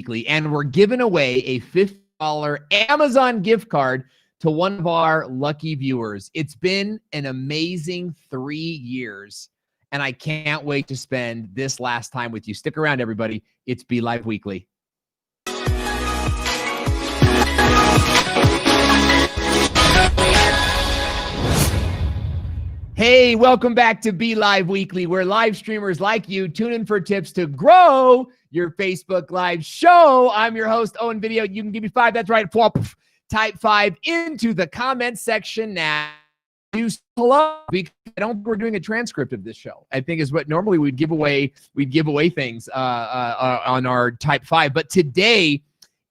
Weekly, and we're giving away a $50 Amazon gift card to one of our lucky viewers. It's been an amazing 3 years, and I can't wait to spend this last time with you. Stick around, everybody. It's BeLive Weekly. Hey, welcome back to BeLive Weekly, where live streamers like you tune in for tips to grow your Facebook Live show. I'm your host, Owen Video. You can give me 5. That's right. Type 5 into the comment section now. Hello, because I don't think we're doing a transcript of this show. I think is what normally we'd give away. We'd give away things on our Type 5, but today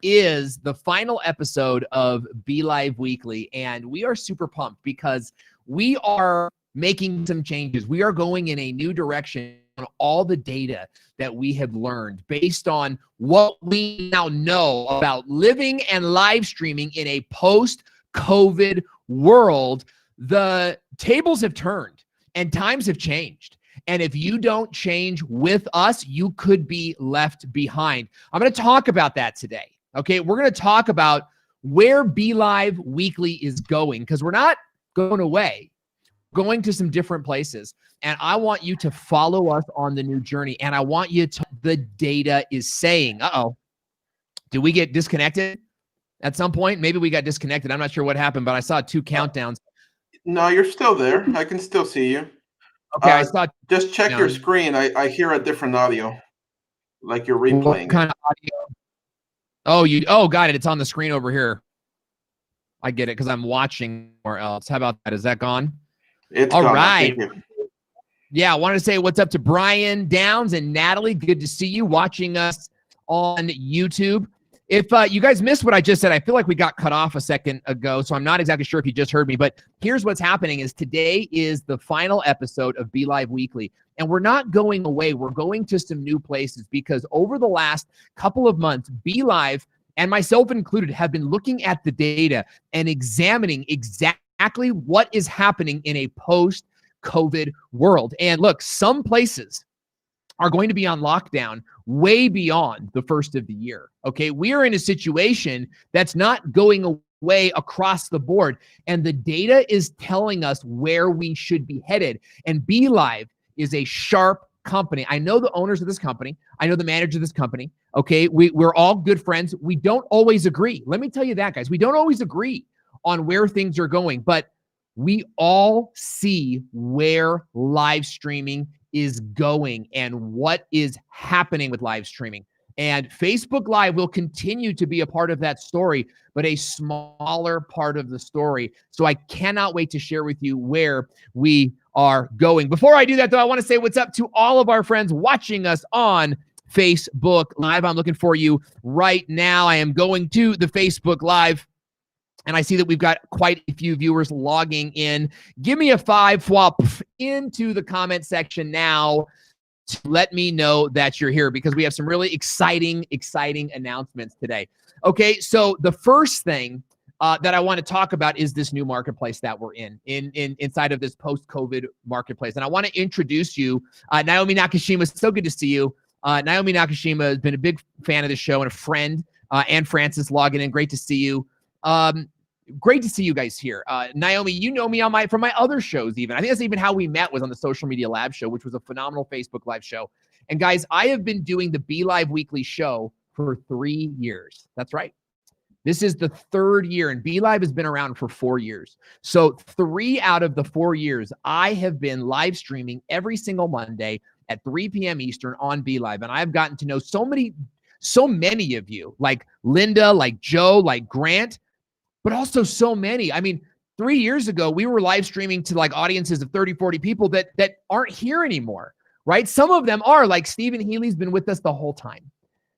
is the final episode of BeLive Weekly, and we are super pumped because we are making some changes. We are going in a new direction on all the data that we have learned based on what we now know about living and live streaming in a post-COVID world. The tables have turned and times have changed. And if you don't change with us, you could be left behind. I'm going to talk about that today. Okay, we're going to talk about where BeLive Weekly is going, because we're not going away. Going to some different places, and I want you to follow us on the new journey, and I want you to, the data is saying, did we get disconnected at some point? Maybe we got disconnected. I'm not sure what happened, but I saw 2 countdowns. No, you're still there. I can still see you. Okay, I saw. Just check your screen. I hear a different audio, like you're replaying. What kind of audio? Oh, got it. It's on the screen over here. I get it because I'm watching somewhere else. How about that? Is that gone? It's all gone. right. Yeah, I wanted to say what's up to Brian Downs and Natalie. Good to see you watching us on YouTube. If you guys missed what I just said, I feel like we got cut off a second ago, so I'm not exactly sure if you just heard me, but here's what's happening is today is the final episode of BeLive Weekly, and we're not going away. We're going to some new places because over the last couple of months, BeLive, and myself included, have been looking at the data and examining exactly what is happening in a post-COVID world. And look, some places are going to be on lockdown way beyond the first of the year. Okay, we are in a situation that's not going away across the board, and the data is telling us where we should be headed. And BeLive is a sharp company. I know the owners of this company. I know the manager of this company. Okay, we're all good friends. We don't always agree. Let me tell you that, guys. We don't always agree on where things are going, but we all see where live streaming is going and what is happening with live streaming. And Facebook Live will continue to be a part of that story, but a smaller part of the story. So I cannot wait to share with you where we are going. Before I do that, though, I want to say what's up to all of our friends watching us on Facebook Live. I'm looking for you right now. I am going to the Facebook Live, and I see that we've got quite a few viewers logging in. Give me a 5 into the comment section now to let me know that you're here, because we have some really exciting announcements today. Okay, so the first thing that I want to talk about is this new marketplace that we're inside of this post-COVID marketplace. And I want to introduce you, Naomi Nakashima. It's so good to see you. Naomi Nakashima has been a big fan of the show and a friend, and Francis logging in. Great to see you. Great to see you guys here. Naomi, you know me from my other shows even. I think that's even how we met, was on the Social Media Lab show, which was a phenomenal Facebook Live show. And guys, I have been doing the BeLive Weekly show for 3 years. That's right. This is the 3rd year, and BeLive has been around for 4 years. So 3 out of the 4 years, I have been live streaming every single Monday at 3 p.m. Eastern on BeLive. And I've gotten to know so many of you, like Linda, like Joe, like Grant, but also so many. I mean, 3 years ago, we were live streaming to like audiences of 30, 40 people that aren't here anymore, right? Some of them are, like Stephen Healy's been with us the whole time.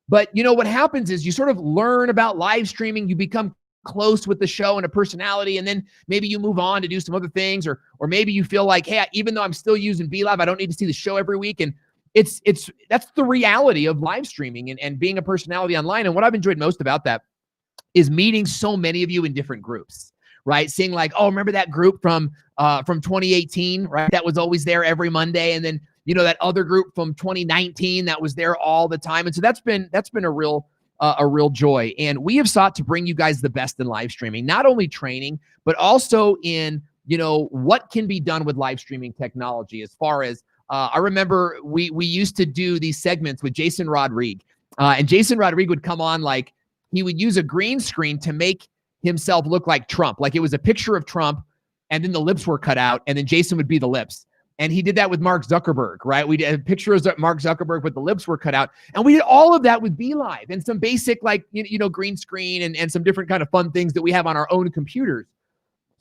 But you know, what happens is you sort of learn about live streaming, you become close with the show and a personality, and then maybe you move on to do some other things, or maybe you feel like, hey, even though I'm still using BeLive, I don't need to see the show every week. And that's the reality of live streaming and being a personality online. And what I've enjoyed most about that is meeting so many of you in different groups, right? Seeing like, oh, remember that group from 2018, right? That was always there every Monday. And then, you know, that other group from 2019 that was there all the time. And so that's been a real a real joy. And we have sought to bring you guys the best in live streaming, not only training, but also in, what can be done with live streaming technology. As far as, I remember we used to do these segments with Jason Rodriguez. And Jason Rodriguez would come on, like he would use a green screen to make himself look like Trump. Like it was a picture of Trump and then the lips were cut out and then Jason would be the lips. And he did that with Mark Zuckerberg, right? We did pictures of Mark Zuckerberg with the lips were cut out. And we did all of that with BeLive and some basic like, green screen and some different kind of fun things that we have on our own computers.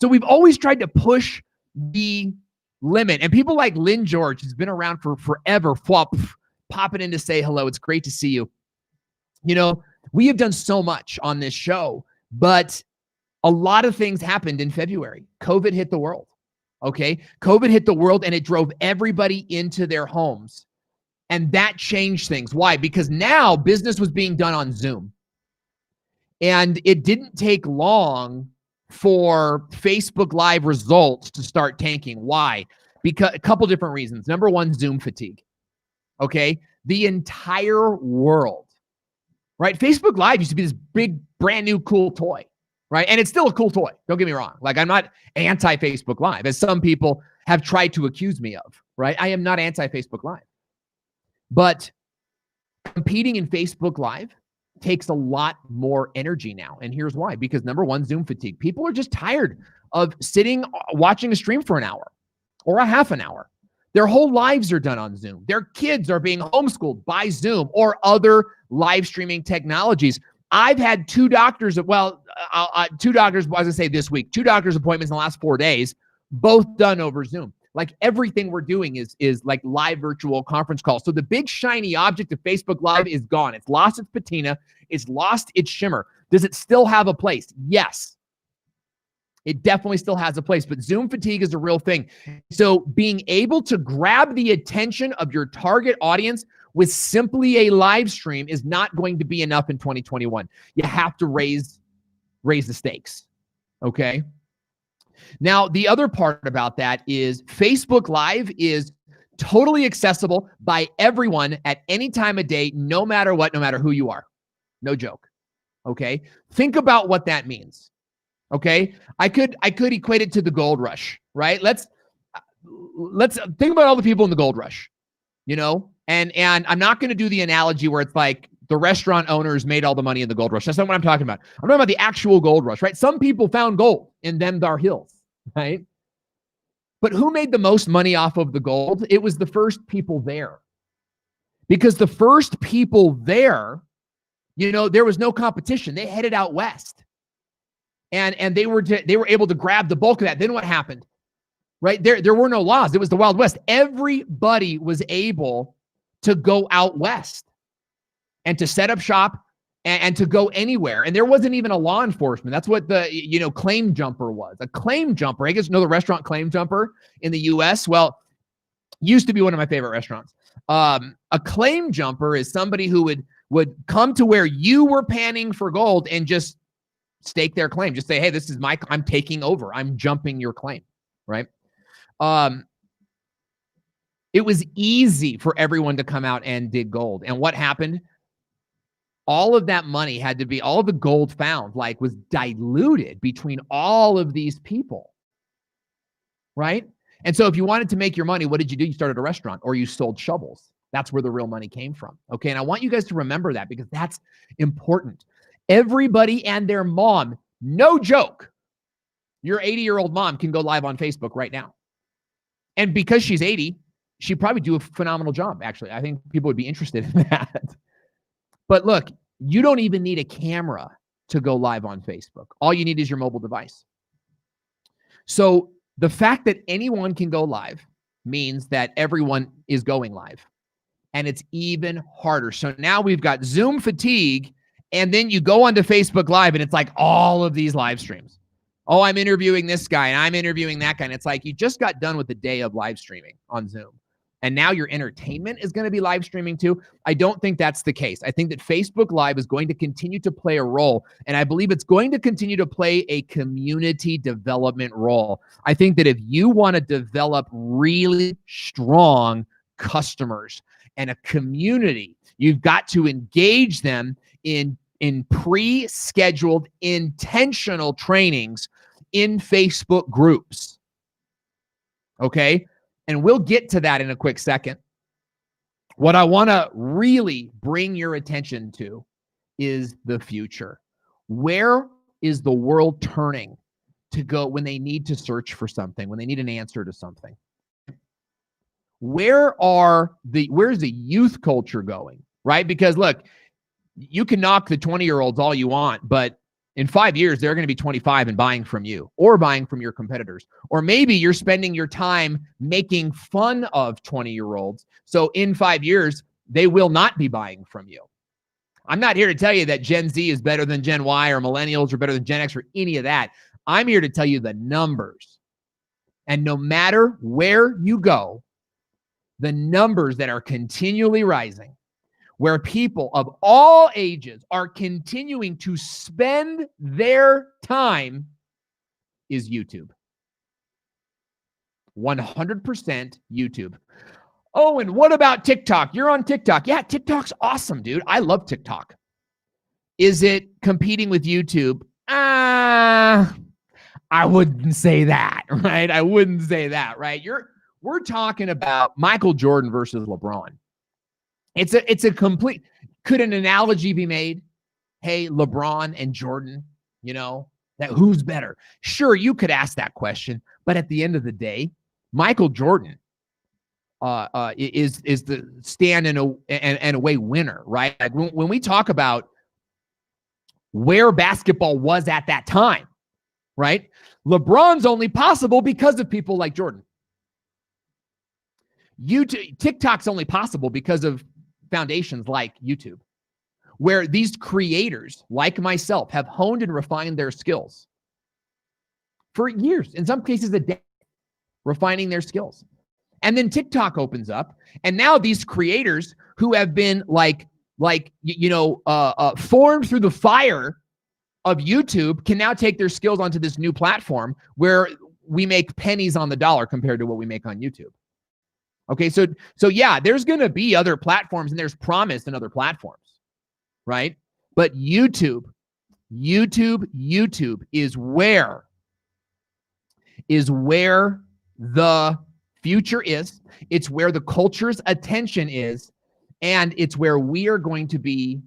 So we've always tried to push the limit. And people like Lynn George, who's been around for forever, popping in to say hello. It's great to see you. We have done so much on this show, but a lot of things happened in February. COVID hit the world. Okay. COVID hit the world and it drove everybody into their homes. And that changed things. Why? Because now business was being done on Zoom. And it didn't take long for Facebook Live results to start tanking. Why? Because a couple different reasons. Number one, Zoom fatigue. Okay. The entire world, right? Facebook Live used to be this big, brand new, cool toy, right? And it's still a cool toy. Don't get me wrong. Like I'm not anti-Facebook Live, as some people have tried to accuse me of, right? I am not anti-Facebook Live. But competing in Facebook Live takes a lot more energy now. And here's why. Because number one, Zoom fatigue. People are just tired of sitting, watching a stream for an hour or a half an hour. Their whole lives are done on Zoom. Their kids are being homeschooled by Zoom or other live streaming technologies. I've had two doctors, as I say this week, 2 doctor's appointments in the last 4 days, both done over Zoom. Like everything we're doing is like live virtual conference calls. So the big shiny object of Facebook Live is gone. It's lost its patina. It's lost its shimmer. Does it still have a place? Yes. It definitely still has a place, but Zoom fatigue is a real thing. So being able to grab the attention of your target audience with simply a live stream is not going to be enough in 2021. You have to raise the stakes, okay? Now, the other part about that is Facebook Live is totally accessible by everyone at any time of day, no matter what, no matter who you are. No joke, okay? Think about what that means, okay? I could equate it to the gold rush, right? Let's think about all the people in the gold rush, And I'm not going to do the analogy where it's like the restaurant owners made all the money in the gold rush. That's not what I'm talking about. I'm talking about the actual gold rush, right? Some people found gold in them thar hills, right? But who made the most money off of the gold? It was the first people there. Because the first people there, there was no competition. They headed out west. And they were able to grab the bulk of that. Then what happened? Right? There were no laws. It was the Wild West. Everybody was able to go out west and to set up shop and to go anywhere. And there wasn't even a law enforcement. That's what the, claim jumper was. A claim jumper. I guess you know the restaurant Claim Jumper in the US. Well, used to be one of my favorite restaurants. A claim jumper is somebody who would come to where you were panning for gold and just stake their claim. Just say, hey, this is I'm taking over. I'm jumping your claim, right? It was easy for everyone to come out and dig gold. And what happened? All of that money all of the gold found, was diluted between all of these people, right? And so if you wanted to make your money, what did you do? You started a restaurant or you sold shovels. That's where the real money came from, okay? And I want you guys to remember that because that's important. Everybody and their mom, no joke, your 80-year-old mom can go live on Facebook right now. And because she's 80, she'd probably do a phenomenal job, actually. I think people would be interested in that. But look, you don't even need a camera to go live on Facebook. All you need is your mobile device. So the fact that anyone can go live means that everyone is going live. And it's even harder. So now we've got Zoom fatigue, and then you go onto Facebook Live, and it's like all of these live streams. Oh, I'm interviewing this guy, and I'm interviewing that guy. And it's like you just got done with the day of live streaming on Zoom. And now your entertainment is going to be live streaming too. I don't think that's the case. I think that Facebook Live is going to continue to play a role, and I believe it's going to continue to play a community development role. I think that if you want to develop really strong customers and a community, you've got to engage them in in pre-scheduled intentional trainings in Facebook groups. Okay? And we'll get to that in a quick second. What I want to really bring your attention to is the future. Where is the world turning to go when they need to search for something, when they need an answer to something? Where's the youth culture going, right? Because look, you can knock the 20-year-olds all you want, but in 5 years, they're going to be 25 and buying from you or buying from your competitors. Or maybe you're spending your time making fun of 20-year-olds. So in 5 years, they will not be buying from you. I'm not here to tell you that Gen Z is better than Gen Y or millennials are better than Gen X or any of that. I'm here to tell you the numbers. And no matter where you go, the numbers that are continually rising, where people of all ages are continuing to spend their time, is YouTube. 100% YouTube. Oh, and what about TikTok? You're on TikTok. Yeah, TikTok's awesome, dude. I love TikTok. Is it competing with YouTube? I wouldn't say that, right? I wouldn't say that, right? We're talking about Michael Jordan versus LeBron. It's a complete, could an analogy be made? Hey, LeBron and Jordan, that who's better? Sure, you could ask that question, but at the end of the day, Michael Jordan is the stand and away winner, right? Like when we talk about where basketball was at that time, right? LeBron's only possible because of people like Jordan. TikTok's only possible because of foundations like YouTube, where these creators like myself have honed and refined their skills for years, in some cases a day, refining their skills. And then TikTok opens up, and now these creators who have been formed through the fire of YouTube can now take their skills onto this new platform where we make pennies on the dollar compared to what we make on YouTube. Okay, so yeah, there's going to be other platforms, and there's promise in other platforms, right? But YouTube is where the future is. It's where the culture's attention is, and it's where we are going to be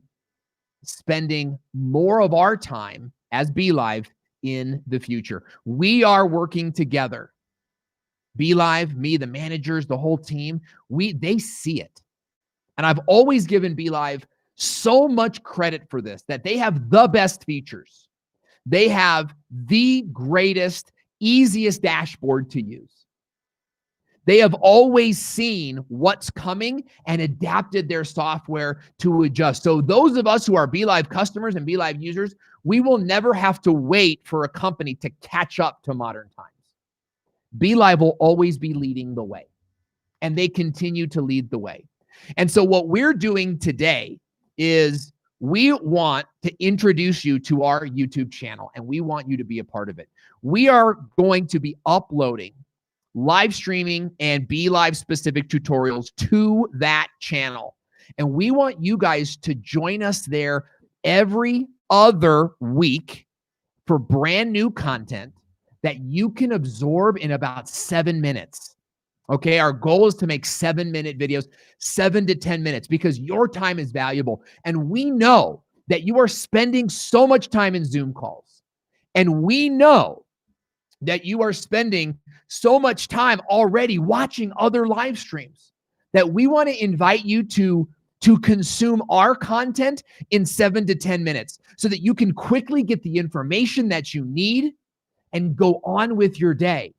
spending more of our time as BeLive in the future. We are working together. BeLive, me, the managers, the whole team, they see it. And I've always given BeLive so much credit for this, that they have the best features. They have the greatest, easiest dashboard to use. They have always seen what's coming and adapted their software to adjust. So those of us who are BeLive customers and BeLive users, we will never have to wait for a company to catch up to modern times. BeLive will always be leading the way, and they continue to lead the way. And so what we're doing today is we want to introduce you to our YouTube channel, and we want you to be a part of it. We are going to be uploading live streaming and BeLive specific tutorials to that channel. And we want you guys to join us there every other week for brand new content that you can absorb in about 7 minutes. Okay, our goal is to make 7-minute videos, 7 to 10 minutes, because your time is valuable. And we know that you are spending so much time in Zoom calls. And we know that you are spending so much time already watching other live streams, that we want to invite you to consume our content in 7 to 10 minutes so that you can quickly get the information that you need and go on with your day.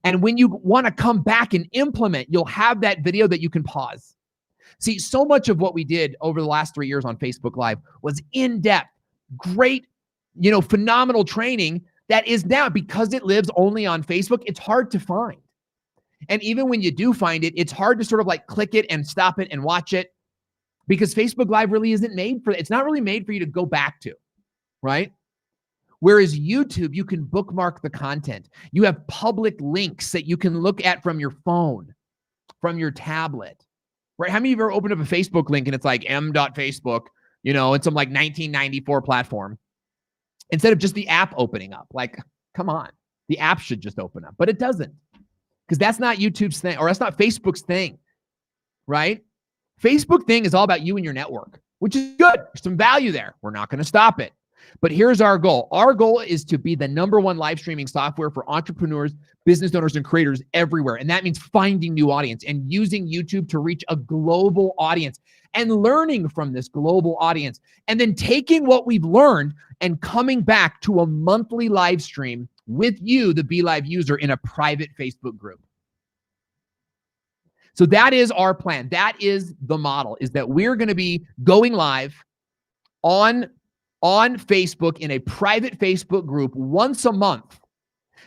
And when you want to come back and implement, you'll have that video that you can pause. See, so much of what we did over the last 3 years on Facebook Live was in-depth, great, phenomenal training that is now, because it lives only on Facebook, it's hard to find. And even when you do find it, it's hard to sort of like click it and stop it and watch it, because Facebook Live really isn't made for it. It's not really made for you to go back to, right? Whereas YouTube, you can bookmark the content. You have public links that you can look at from your phone, from your tablet, right? How many of you ever opened up a Facebook link and it's like m.facebook in some like 1994 platform, instead of just the app opening up. Like, come on, the app should just open up, but it doesn't, because that's not YouTube's thing, or that's not Facebook's thing, right? Facebook thing is all about you and your network, which is good. There's some value there. We're not going to stop it. But here's our goal. Our goal is to be the #1 live streaming software for entrepreneurs, business owners, and creators everywhere. And that means finding new audience and using YouTube to reach a global audience and learning from this global audience. And then taking what we've learned and coming back to a monthly live stream with you, the BeLive user, in a private Facebook group. So that is our plan. That is the model, is that we're going to be going live on Facebook in a private Facebook group once a month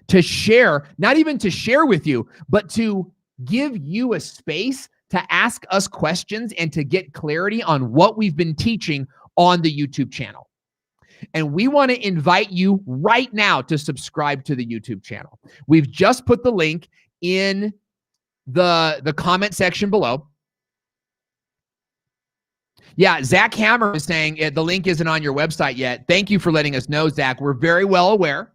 to share, not even to share with you, but to give you a space to ask us questions and to get clarity on what we've been teaching on the YouTube channel. And we want to invite you right now to subscribe to the YouTube channel. We've just put the link in the comment section below. Yeah, Zach Hammer is saying the link isn't on your website yet. Thank you for letting us know, Zach. We're very well aware.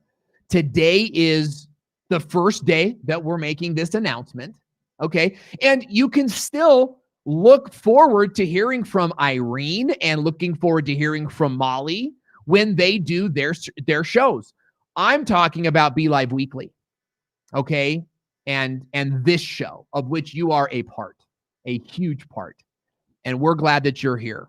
Today is the first day that we're making this announcement, okay? And you can still look forward to hearing from Irene and looking forward to hearing from Molly when they do their shows. I'm talking about BeLive Weekly, okay? And this show, of which you are a part, a huge part. And we're glad that you're here.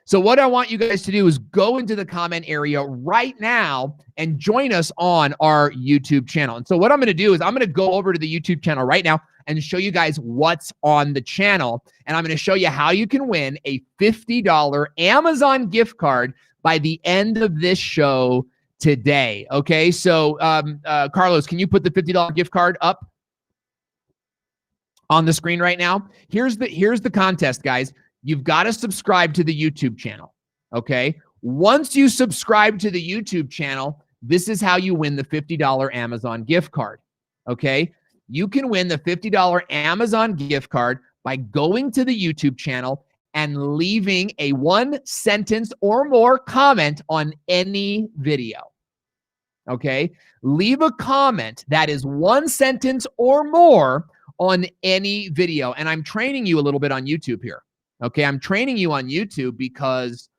So what I want you guys to do is go into the comment area right now and join us on our YouTube channel. And so what I'm going to do is I'm going to go over to the YouTube channel right now and show you guys what's on the channel. And I'm going to show you how you can win a $50 Amazon gift card by the end of this show today. Okay, so Carlos, can you put the $50 gift card up on the screen right now? Here's the contest, guys. You've got to subscribe to the YouTube channel, okay? Once you subscribe to the YouTube channel, this is how you win the $50 Amazon gift card, okay? You can win the $50 Amazon gift card by going to the YouTube channel and leaving a 1-sentence or more comment on any video, okay? Leave a comment that is 1 sentence or more on any video. And I'm training you a little bit on YouTube here. Okay, I'm training you on YouTube because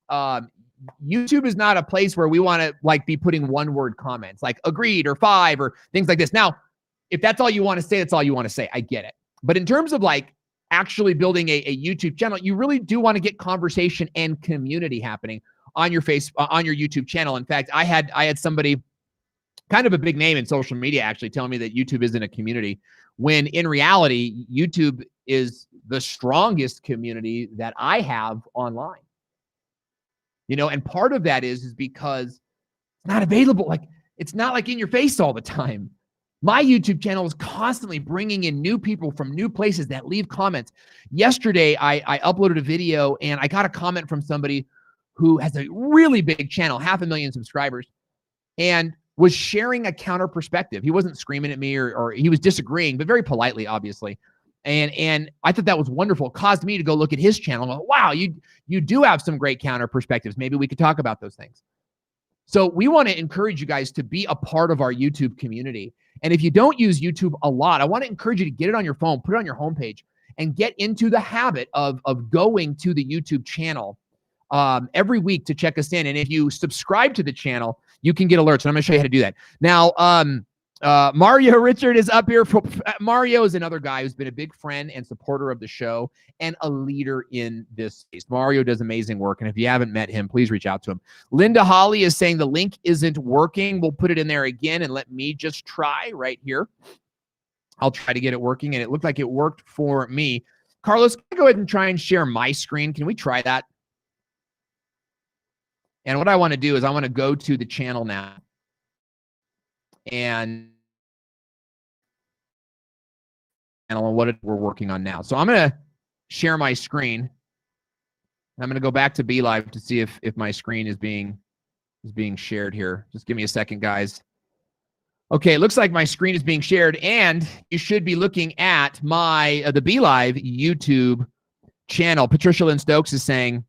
YouTube is not a place where we want to like be putting 1-word comments like agreed or 5 or things like this. Now, if that's all you want to say, that's all you want to say. I get it. But in terms of like actually building a YouTube channel, you really do want to get conversation and community happening on your YouTube channel. In fact, I had somebody, kind of a big name in social media, actually telling me that YouTube isn't a community, when in reality, YouTube is the strongest community that I have online. And part of that is because it's not available. Like, it's not like in your face all the time. My YouTube channel is constantly bringing in new people from new places that leave comments. Yesterday, I uploaded a video and I got a comment from somebody who has a really big channel, 500,000 subscribers, and was sharing a counter perspective. He wasn't screaming at me or he was disagreeing, but very politely, obviously. And I thought that was wonderful. It caused me to go look at his channel and go, wow, you do have some great counter perspectives. Maybe we could talk about those things. So we want to encourage you guys to be a part of our YouTube community. And if you don't use YouTube a lot, I want to encourage you to get it on your phone, put it on your homepage, and get into the habit of going to the YouTube channel every week to check us in. And if you subscribe to the channel, you can get alerts. And I'm going to show you how to do that. Now, Mario Richard is up here. Mario is another guy who's been a big friend and supporter of the show and a leader in this space. Mario does amazing work. And if you haven't met him, please reach out to him. Linda Holly is saying the link isn't working. We'll put it in there again and let me just try right here. I'll try to get it working. And it looked like it worked for me. Carlos, can I go ahead and try and share my screen? Can we try that? And what I want to do is I want to go to the channel now. And what we're working on now. So I'm going to share my screen. I'm going to go back to BeLive to see if my screen is being shared here. Just give me a second, guys. Okay, it looks like my screen is being shared, and you should be looking at the BeLive YouTube channel. Patricia Lynn Stokes is saying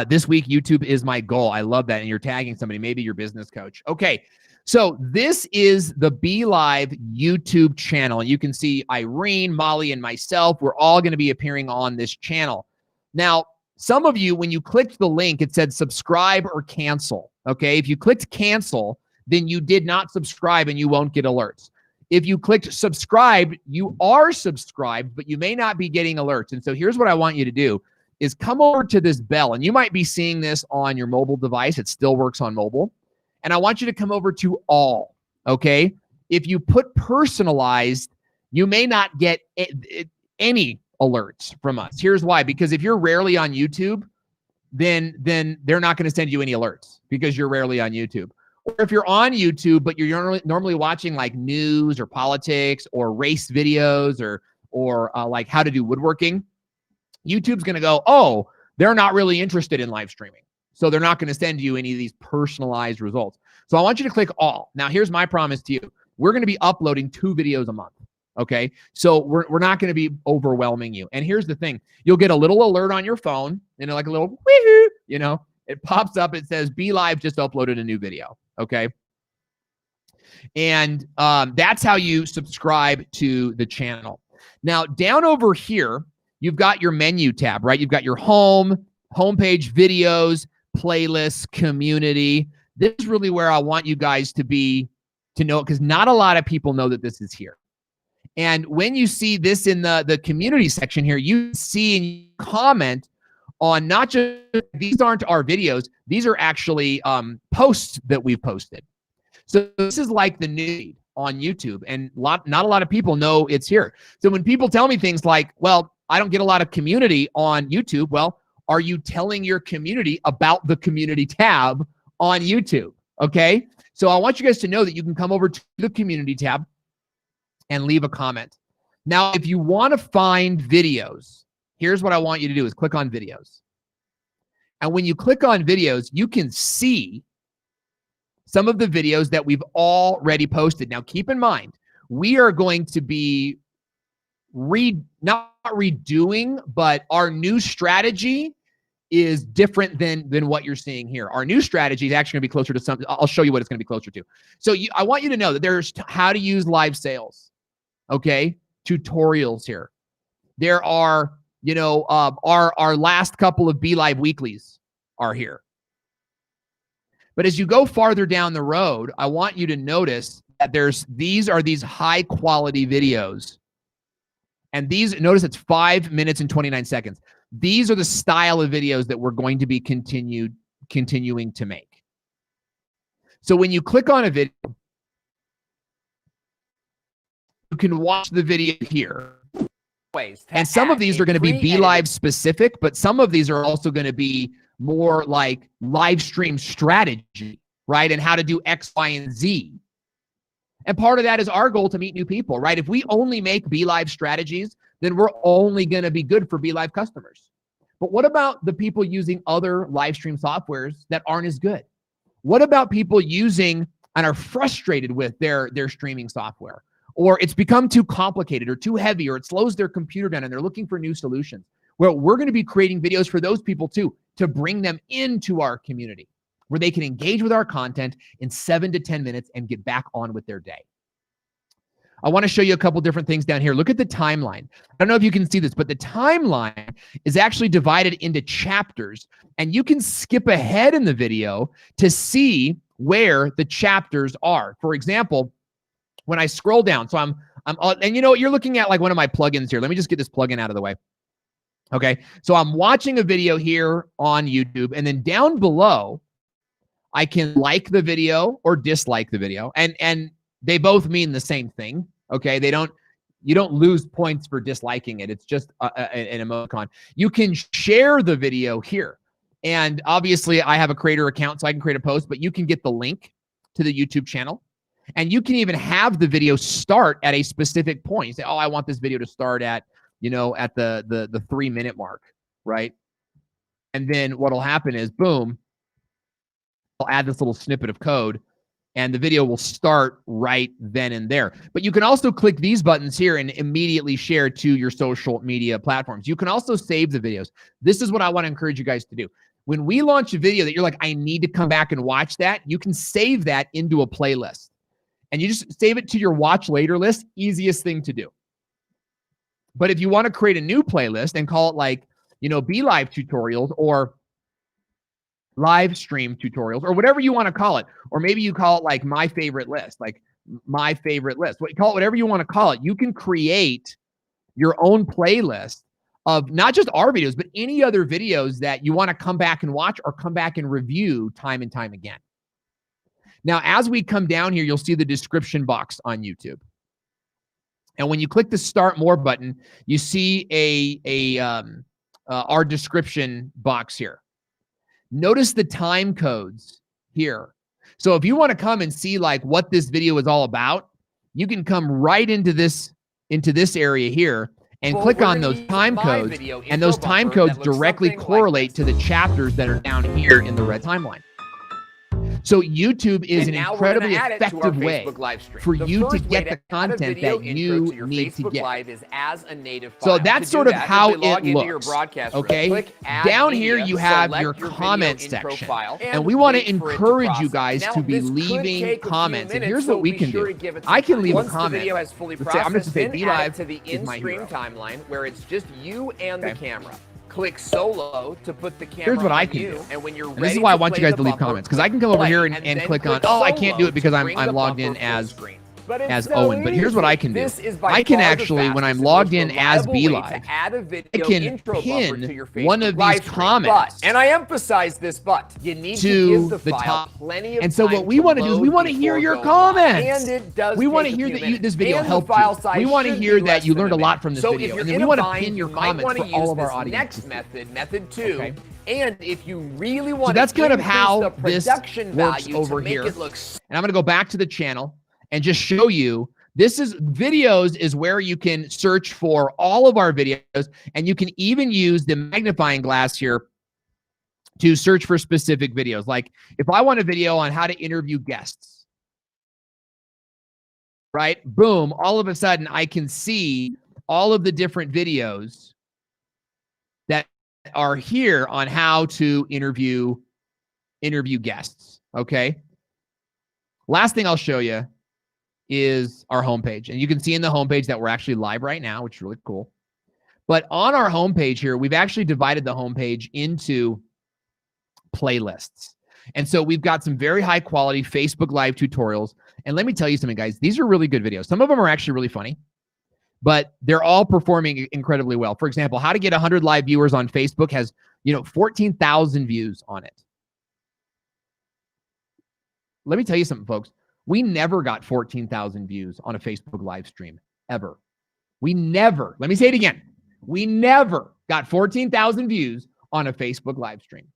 This week, YouTube is my goal. I love that. And you're tagging somebody, maybe your business coach. Okay. So this is the BeLive YouTube channel. And you can see Irene, Molly, and myself. We're all going to be appearing on this channel. Now, some of you, when you clicked the link, it said subscribe or cancel. Okay. If you clicked cancel, then you did not subscribe and you won't get alerts. If you clicked subscribe, you are subscribed, but you may not be getting alerts. And so here's what I want you to do is come over to this bell, and you might be seeing this on your mobile device. It still works on mobile. And I want you to come over to all, okay? If you put personalized, you may not get any alerts from us. Here's why. Because if you're rarely on YouTube, then they're not going to send you any alerts because you're rarely on YouTube. Or if you're on YouTube, but you're normally watching like news or politics or race videos or like how to do woodworking, YouTube's going to go, oh, they're not really interested in live streaming. So they're not going to send you any of these personalized results. So I want you to click all. Now, here's my promise to you. We're going to be uploading 2 videos a month. Okay. So we're not going to be overwhelming you. And here's the thing. You'll get a little alert on your phone, like a little, wee-hoo, it pops up. It says BeLive just uploaded a new video. Okay. And that's how you subscribe to the channel. Now, down over here, you've got your menu tab, right? You've got your homepage, videos, playlists, community. This is really where I want you guys to know it, because not a lot of people know that this is here. And when you see this in the community section here, you see and you comment on not just, these aren't our videos, these are actually posts that we've posted. So this is like the news on YouTube, and not a lot of people know it's here. So when people tell me things like, well, I don't get a lot of community on YouTube. Well, are you telling your community about the community tab on YouTube? Okay. So I want you guys to know that you can come over to the community tab and leave a comment. Now, if you want to find videos, here's what I want you to do is click on videos. And when you click on videos, you can see some of the videos that we've already posted. Now, keep in mind, we are going to be not redoing, but our new strategy is different than what you're seeing here. Our new strategy is actually going to be closer to something. I'll show you what it's going to be closer to. So I want you to know that there's how to use live sales. Okay. Tutorials here. There are, our last couple of BeLive Weeklies are here. But as you go farther down the road, I want you to notice that these are high quality videos. And notice it's 5 minutes and 29 seconds. These are the style of videos that we're going to be continuing to make. So when you click on a video, you can watch the video here. And some of these are going to be BeLive specific, but some of these are also going to be more like live stream strategy, right? And how to do X, Y, and Z. And part of that is our goal to meet new people, right? If we only make BeLive strategies, then we're only going to be good for BeLive customers. But what about the people using other live stream softwares that aren't as good? What about people using and are frustrated with their streaming software? Or it's become too complicated or too heavy, or it slows their computer down and they're looking for new solutions. Well, we're going to be creating videos for those people too, to bring them into our community where they can engage with our content in 7 to 10 minutes and get back on with their day. I want to show you a couple different things down here. Look at the timeline. I don't know if you can see this, but the timeline is actually divided into chapters, and you can skip ahead in the video to see where the chapters are. For example, when I scroll down, so I'm and you're looking at like one of my plugins here. Let me just get this plugin out of the way. Okay. So I'm watching a video here on YouTube, and then down below, I can like the video or dislike the video. And they both mean the same thing. Okay. You don't lose points for disliking it. It's just an emoticon. You can share the video here. And obviously I have a creator account, so I can create a post, but you can get the link to the YouTube channel. And you can even have the video start at a specific point. You say, oh, I want this video to start at, at the 3-minute mark, right? And then what'll happen is, boom, I'll add this little snippet of code, and the video will start right then and there. But you can also click these buttons here and immediately share to your social media platforms. You can also save the videos. This is what I want to encourage you guys to do. When we launch a video that you're like, I need to come back and watch that, you can save that into a playlist. And you just save it to your watch later list. Easiest thing to do. But if you want to create a new playlist and call it like, BeLive tutorials or live stream tutorials or whatever you want to call it, or maybe you call it like my favorite list, call it whatever you want to call it. You can create your own playlist of not just our videos, but any other videos that you want to come back and watch or come back and review time and time again. Now, as we come down here, you'll see the description box on YouTube. And when you click the Start More button, you see our description box here. Notice the time codes here. So if you want to come and see like what this video is all about, you can come right into this area here and click on those time codes, and those time codes directly correlate to the chapters that are down here in the red timeline. So YouTube is an incredibly effective way for you to get the content that you need to get. So that's sort of how it looks. Okay, down here you have your comment section, and we want to encourage you guys to be leaving comments. And here's what we can do. I can leave a comment. Let's say, I'm going to say BeLive is my hero. Timeline where it's just you and the camera. Click solo to put the camera. Here's what I can do. And when you're ready, this is why I want you guys to leave comments, because I can come over here and click on, I can't do it because I'm logged in as Owen. But here's what I can do. I can actually, when I'm logged in as BeLive, I can pin one of these comments. And I emphasize this but. You need to the top. And so what we want to do is we want to hear your comments. We want to hear that this video helped you. We want to hear that you learned a lot from this video. And then we want to pin your comments for all of our audience. Next method 2. And if you really want to, that's kind of how this works over here. And I'm going to go back to the channel and just show you, videos is where you can search for all of our videos, and you can even use the magnifying glass here to search for specific videos. Like if I want a video on how to interview guests, right? Boom, all of a sudden I can see all of the different videos that are here on how to interview guests, okay? Last thing I'll show you is our homepage. And you can see in the homepage that we're actually live right now, which is really cool. But on our homepage here, we've actually divided the homepage into playlists. And so we've got some very high quality Facebook Live tutorials. And let me tell you something, guys, these are really good videos. Some of them are actually really funny, but they're all performing incredibly well. For example, how to get 100 live viewers on Facebook has, 14,000 views on it. Let me tell you something, folks. We never got 14,000 views on a Facebook live stream, ever. We never, let me say it again. We never got 14,000 views on a Facebook live stream.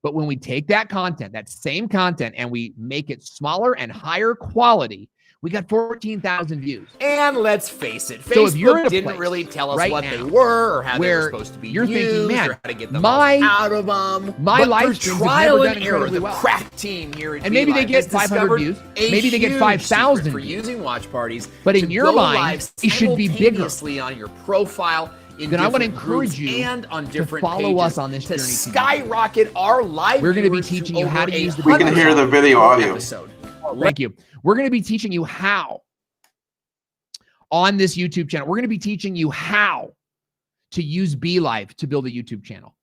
But when we take that content, that same content, and we make it smaller and higher quality, we got 14,000 views. And let's face it, Facebook so if you're didn't really tell us what they were or how they were supposed to be used, thinking, man, or how to get them out of them. My live stream trial and error, the crack team here at and maybe they get 500 views, maybe they get 5,000 for using watch parties. But in your mind, it should be bigger. On your profile. Then I want to encourage you and on different to follow us on this to journey. Skyrocket our live. We're going to be teaching you how to use the. We can hear the video audio. Thank you. We're going to be teaching you how on this YouTube channel. We're going to be teaching you how to use BeLive to build a YouTube channel.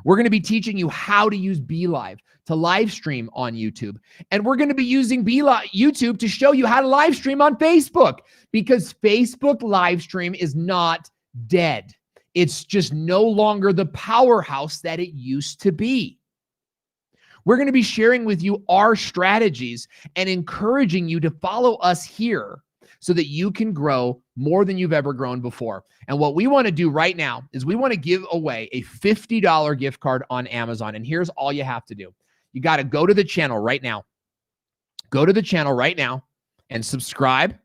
We're going to be teaching you how to use BeLive to live stream on YouTube. And we're going to be using YouTube to show you how to live stream on Facebook, because Facebook live stream is not dead. It's just no longer the powerhouse that it used to be. We're going to be sharing with you our strategies and encouraging you to follow us here so that you can grow more than you've ever grown before. And what we want to do right now is we want to give away a $50 gift card on Amazon. And here's all you have to do. You got to go to the channel right now. Go to the channel right now and subscribe,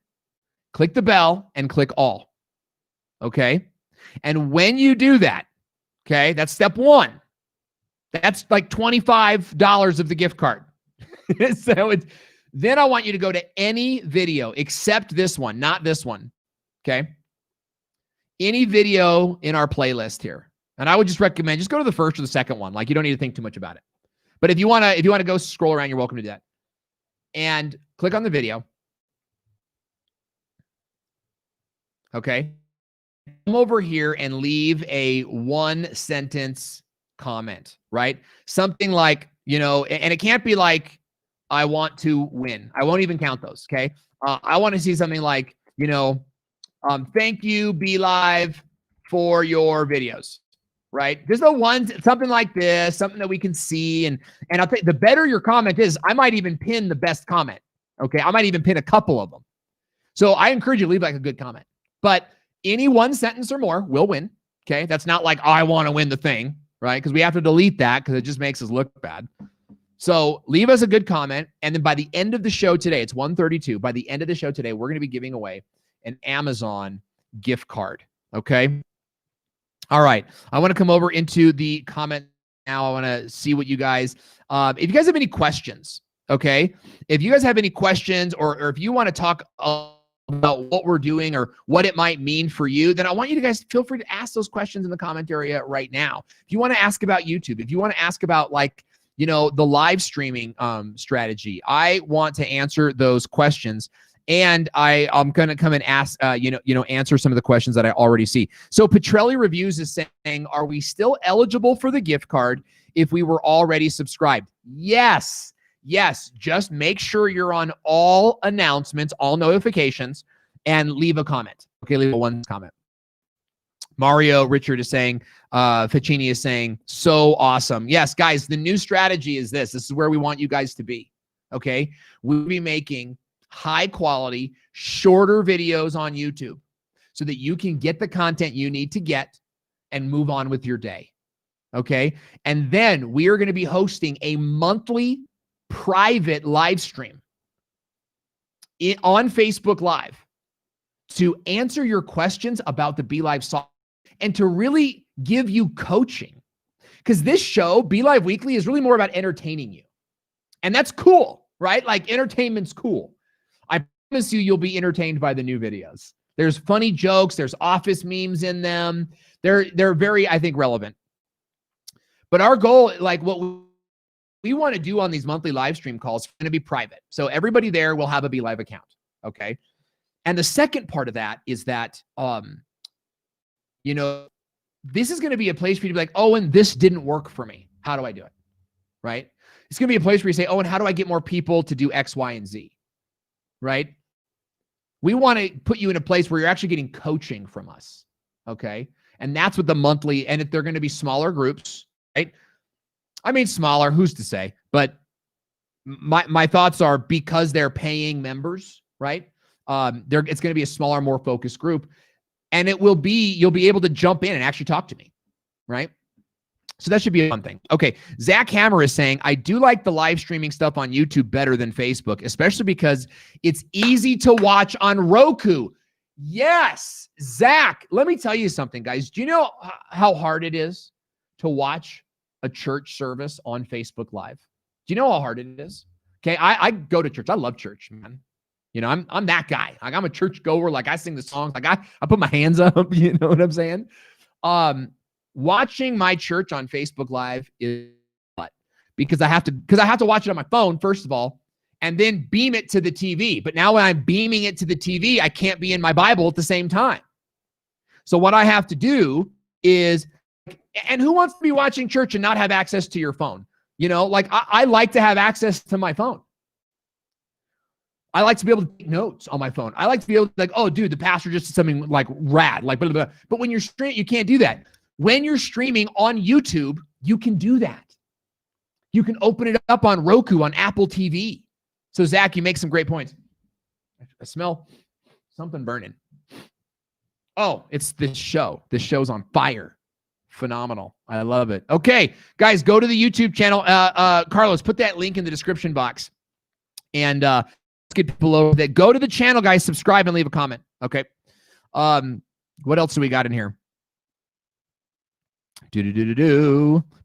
click the bell, and click all. Okay? And when you do that, okay, that's step one. That's like $25 of the gift card. Then I want you to go to any video except this one, not this one. Okay? Any video in our playlist here. And I would just recommend, just go to the first or the second one. Like, you don't need to think too much about it. But if you want to go scroll around, you're welcome to do that. And click on the video. Okay. Come over here and leave a 1-sentence comment, right? Something like, and it can't be like, I want to win. I won't even count those. Okay. I want to see something like, thank you, BeLive, for your videos, right? Just something like this, something that we can see. And I'll tell you, the better your comment is, I might even pin the best comment. Okay. I might even pin a couple of them. So I encourage you to leave like a good comment, but any 1 sentence or more will win. Okay. That's not like, I want to win the thing, right? Because we have to delete that because it just makes us look bad. So leave us a good comment. And then by the end of the show today, it's 1:32. By the end of the show today, we're going to be giving away an Amazon gift card. Okay. All right. I want to come over into the comment now. I want to see what you guys, if you guys have any questions, okay. If you guys have any questions or if you want to talk about what we're doing or what it might mean for you, then I want you to guys feel free to ask those questions in the comment area right now. If you want to ask about YouTube, if you want to ask about like, the live streaming strategy, I want to answer those questions. And I'm going to come and ask, answer some of the questions that I already see. So Petrelli Reviews is saying, are we still eligible for the gift card if we were already subscribed? Yes. Yes. Just make sure you're on all announcements, all notifications, and leave a comment. Okay. Leave a 1 comment. Mario Richard is saying, Ficini is saying, so awesome. Yes, guys, the new strategy is this. This is where we want you guys to be. Okay. We'll be making high quality, shorter videos on YouTube so that you can get the content you need to get and move on with your day. Okay. And then we are going to be hosting a monthly private live stream on Facebook Live to answer your questions about the BeLive software and to really give you coaching. Because this show, BeLive Weekly, is really more about entertaining you. And that's cool, right? Like, entertainment's cool. I promise you'll be entertained by the new videos. There's funny jokes. There's office memes in them. They're very, I think, relevant. But our goal, like what we want to do on these monthly live stream calls, is going to be private. So everybody there will have a BeLive account. Okay. And the second part of that is that, this is going to be a place for you to be like, oh, and this didn't work for me. How do I do it? Right? It's going to be a place where you say, oh, and how do I get more people to do X, Y, and Z? Right? We want to put you in a place where you're actually getting coaching from us. Okay. And that's what the monthly, and if they're going to be smaller groups, right? I mean, smaller, who's to say? But my thoughts are, because they're paying members, right? It's going to be a smaller, more focused group. And you'll be able to jump in and actually talk to me, right? So that should be a fun thing. Okay, Zach Hammer is saying, I do like the live streaming stuff on YouTube better than Facebook, especially because it's easy to watch on Roku. Yes, Zach, let me tell you something, guys. Do you know how hard it is to watch a church service on Facebook Live? Do you know how hard it is? Okay, I go to church. I love church, man. I'm that guy. Like, I'm a church goer. Like, I sing the songs. Like, I put my hands up. You know what I'm saying? Watching my church on Facebook Live is what? Because I have to watch it on my phone, first of all, and then beam it to the TV. But now when I'm beaming it to the TV, I can't be in my Bible at the same time. So what I have to do is, and who wants to be watching church and not have access to your phone? Like, I like to have access to my phone. I like to be able to take notes on my phone. I like to be able to, like, oh, dude, the pastor just did something like rad, like blah, blah, blah. But when you're streaming, you can't do that. When you're streaming on YouTube, you can do that. You can open it up on Roku, on Apple TV. So Zach, you make some great points. I smell something burning. Oh, it's this show. This show's on fire. Phenomenal. I love it. Okay, guys, go to the YouTube channel. Carlos, put that link in the description box. And let's get people over there. Go to the channel, guys. Subscribe and leave a comment. Okay. What else do we got in here?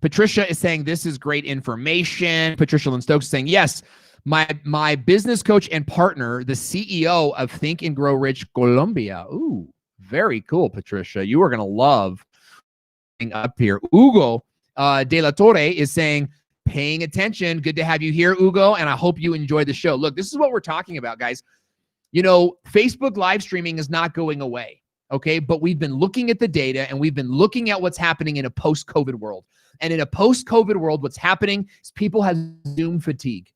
Patricia is saying this is great information. Patricia Lynn Stokes is saying, yes, my business coach and partner, the CEO of Think and Grow Rich Colombia. Ooh, very cool, Patricia. You are going to love up here. Hugo De La Torre is saying, paying attention. Good to have you here, Hugo, and I hope you enjoy the show. Look, this is what we're talking about, guys. You know, Facebook live streaming is not going away, okay? But we've been looking at the data, and we've been looking at what's happening in a post-COVID world. And in a post-COVID world, what's happening is people have Zoom fatigue.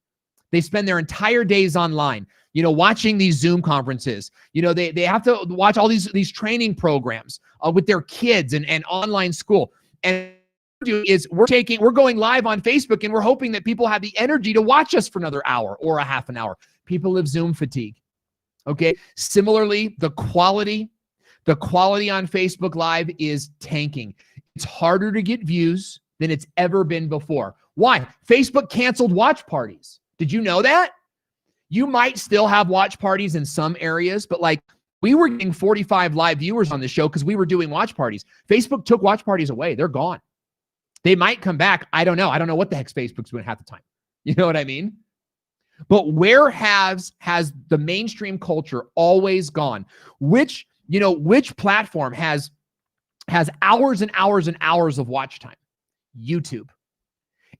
They spend their entire days online, you know, watching these Zoom conferences. You know, they have to watch all these training programs with their kids and online school. And we're going live on Facebook, and we're hoping that people have the energy to watch us for another hour or a half an hour. People have Zoom fatigue. Okay. Similarly, the quality on Facebook Live is tanking. It's harder to get views than it's ever been before. Why? Facebook canceled watch parties. Did you know that? You might still have watch parties in some areas, but like we were getting 45 live viewers on the show because we were doing watch parties. Facebook took watch parties away. They're gone. They might come back. I don't know. I don't know what the heck Facebook's doing half the time. You know what I mean? But where has the mainstream culture always gone? Which platform has hours and hours and hours of watch time? YouTube.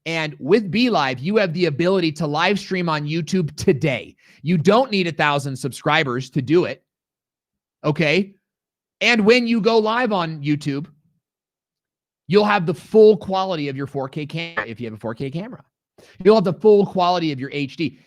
And with BeLive, you have the ability to live stream on YouTube today. You don't need 1,000 subscribers to do it. Okay? And when you go live on YouTube, you'll have the full quality of your 4K camera if you have a 4K camera. You'll have the full quality of your HD.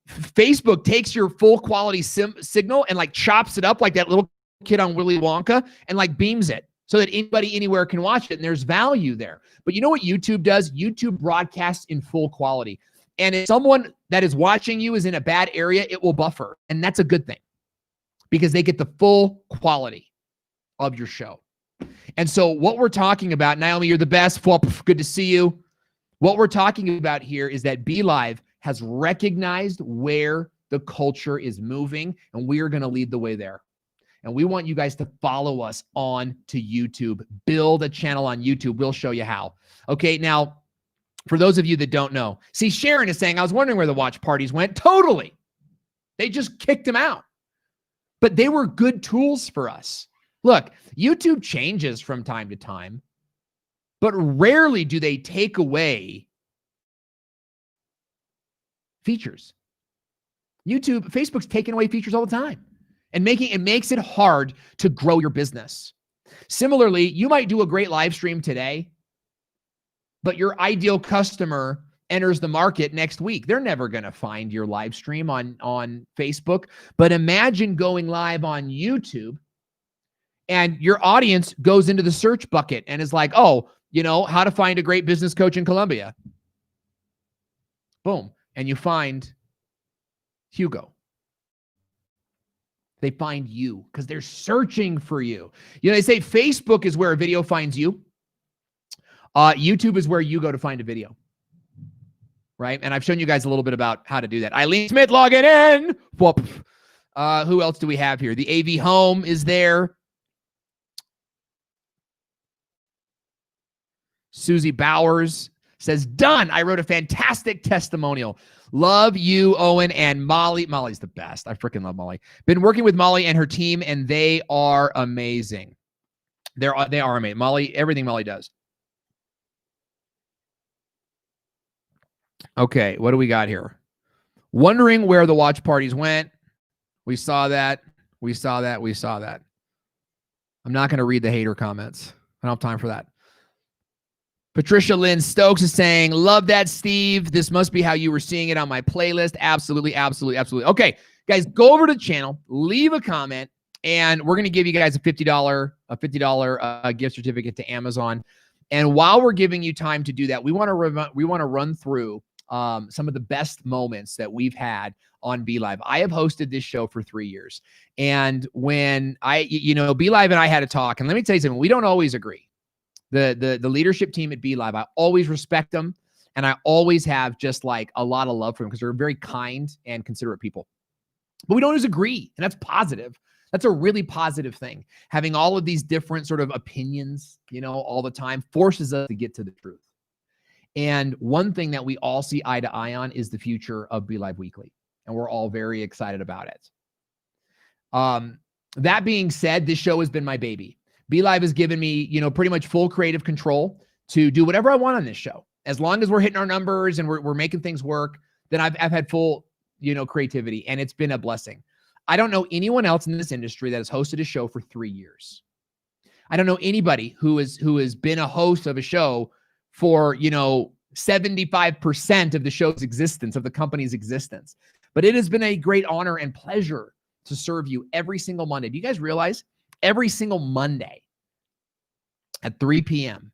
Facebook takes your full quality signal and like chops it up like that little kid on Willy Wonka and like beams it so that anybody anywhere can watch it, and there's value there. But you know what YouTube does? YouTube broadcasts in full quality. And if someone that is watching you is in a bad area, it will buffer. And that's a good thing because they get the full quality of your show. And so what we're talking about, Naomi, you're the best. Good to see you. What we're talking about here is that BeLive has recognized where the culture is moving, and we are going to lead the way there. And we want you guys to follow us on to YouTube. Build a channel on YouTube. We'll show you how. Okay, now, for those of you that don't know, see, Sharon is saying, I was wondering where the watch parties went. Totally. They just kicked them out. But they were good tools for us. Look, YouTube changes from time to time, but rarely do they take away features. Facebook's taking away features all the time and makes it hard to grow your business. Similarly, you might do a great live stream today, but your ideal customer enters the market next week. They're never going to find your live stream on Facebook. But imagine going live on YouTube and your audience goes into the search bucket and is like, oh, you know, how to find a great business coach in Colombia. Boom. And you find Hugo. They find you because they're searching for you. You know, they say Facebook is where a video finds you. YouTube is where you go to find a video. Right? And I've shown you guys a little bit about how to do that. Eileen Smith logging in. Whoop. Who else do we have here? The AV Home is there. Susie Bowers says, done. I wrote a fantastic testimonial. Love you, Owen, and Molly. Molly's the best. I freaking love Molly. Been working with Molly and her team, and they are amazing. They are amazing. Molly, everything Molly does. Okay, what do we got here? Wondering where the watch parties went. We saw that. We saw that. We saw that. I'm not going to read the hater comments. I don't have time for that. Patricia Lynn Stokes is saying, love that, Steve. This must be how you were seeing it on my playlist. Absolutely, absolutely, absolutely. Okay, guys, go over to the channel, leave a comment, and we're going to give you guys a $50 gift certificate to Amazon. And while we're giving you time to do that, we want to run through some of the best moments that we've had on BeLive. I have hosted this show for 3 years. And when BeLive and I had a talk, and let me tell you something, we don't always agree. The leadership team at BeLive, I always respect them, and I always have just like a lot of love for them because they're very kind and considerate people. But we don't always agree, and that's positive. That's a really positive thing. Having all of these different sort of opinions, all the time forces us to get to the truth. And one thing that we all see eye to eye on is the future of BeLive Weekly, and we're all very excited about it. That being said, this show has been my baby. BeLive has given me, pretty much full creative control to do whatever I want on this show. As long as we're hitting our numbers and we're making things work, then I've had full, creativity, and it's been a blessing. I don't know anyone else in this industry that has hosted a show for 3 years. I don't know anybody who has been a host of a show for, 75% of the show's existence, of the company's existence. But it has been a great honor and pleasure to serve you every single Monday. Do you guys realize every single Monday at 3 p.m.,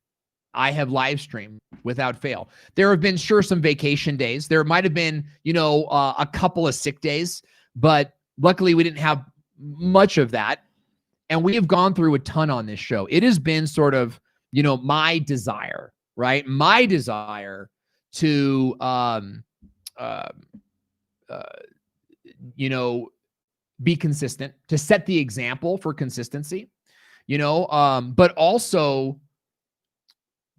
I have live streamed without fail? There have been some vacation days. There might have been, a couple of sick days, but luckily we didn't have much of that. And we have gone through a ton on this show. It has been sort of, my desire, right? My desire to, be consistent, to set the example for consistency, but also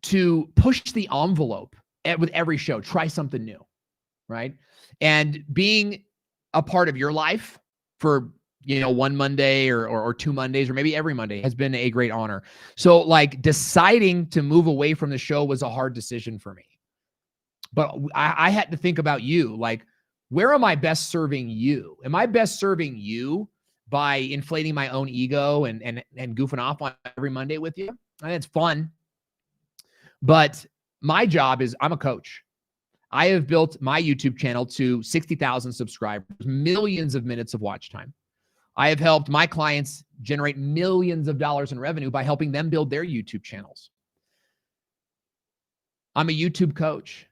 to push the envelope with every show, try something new, right? And being a part of your life for, one Monday or 2 Mondays, or maybe every Monday, has been a great honor. So like deciding to move away from the show was a hard decision for me. But I had to think about you, like, where am I best serving you? Am I best serving you by inflating my own ego and goofing off on every Monday with you? And it's fun. But my job is, I'm a coach. I have built my YouTube channel to 60,000 subscribers, millions of minutes of watch time. I have helped my clients generate millions of dollars in revenue by helping them build their YouTube channels. I'm a YouTube coach.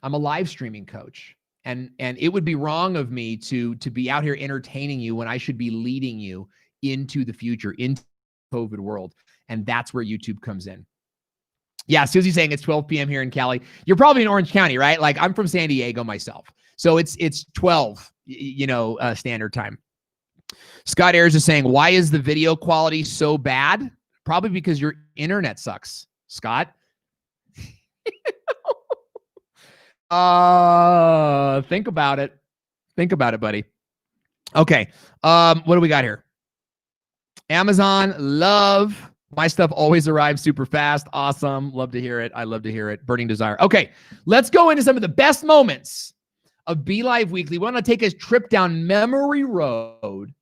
I'm a live streaming coach. And it would be wrong of me to be out here entertaining you when I should be leading you into the future, into the COVID world. And that's where YouTube comes in. Yeah, Susie's saying it's 12 p.m. here in Cali. You're probably in Orange County, right? Like, I'm from San Diego myself. So it's 12, standard time. Scott Ayers is saying, why is the video quality so bad? Probably because your internet sucks, Scott. Think about it. Think about it, buddy. Okay. What do we got here? Amazon, love. My stuff always arrives super fast. Awesome. Love to hear it. I love to hear it. Burning desire. Okay. Let's go into some of the best moments of BeLive Weekly. We want to take a trip down memory road.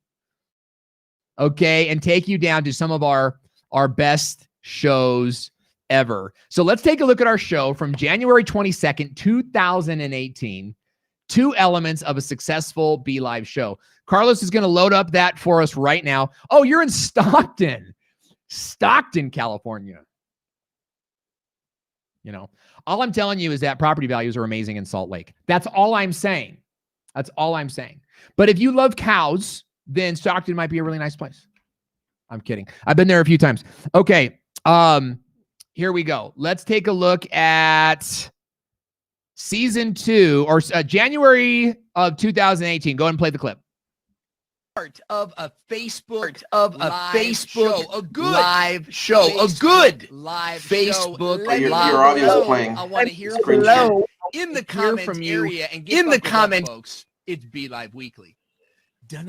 Okay. And take you down to some of our best shows ever. So let's take a look at our show from January 22nd, 2018. 2 elements of a successful BeLive show. Carlos is going to load up that for us right now. Oh, you're in Stockton, California. All I'm telling you is that property values are amazing in Salt Lake. That's all I'm saying. That's all I'm saying. But if you love cows, then Stockton might be a really nice place. I'm kidding. I've been there a few times. Okay. Here we go. Let's take a look at season 2 or January of 2018. Go ahead and play the clip. Part of a Facebook live show, a good live Facebook show. Your audio's playing. I want to hear Screen from share. you in the comments from you area and get in the comment, folks. It's BeLive Weekly. I'm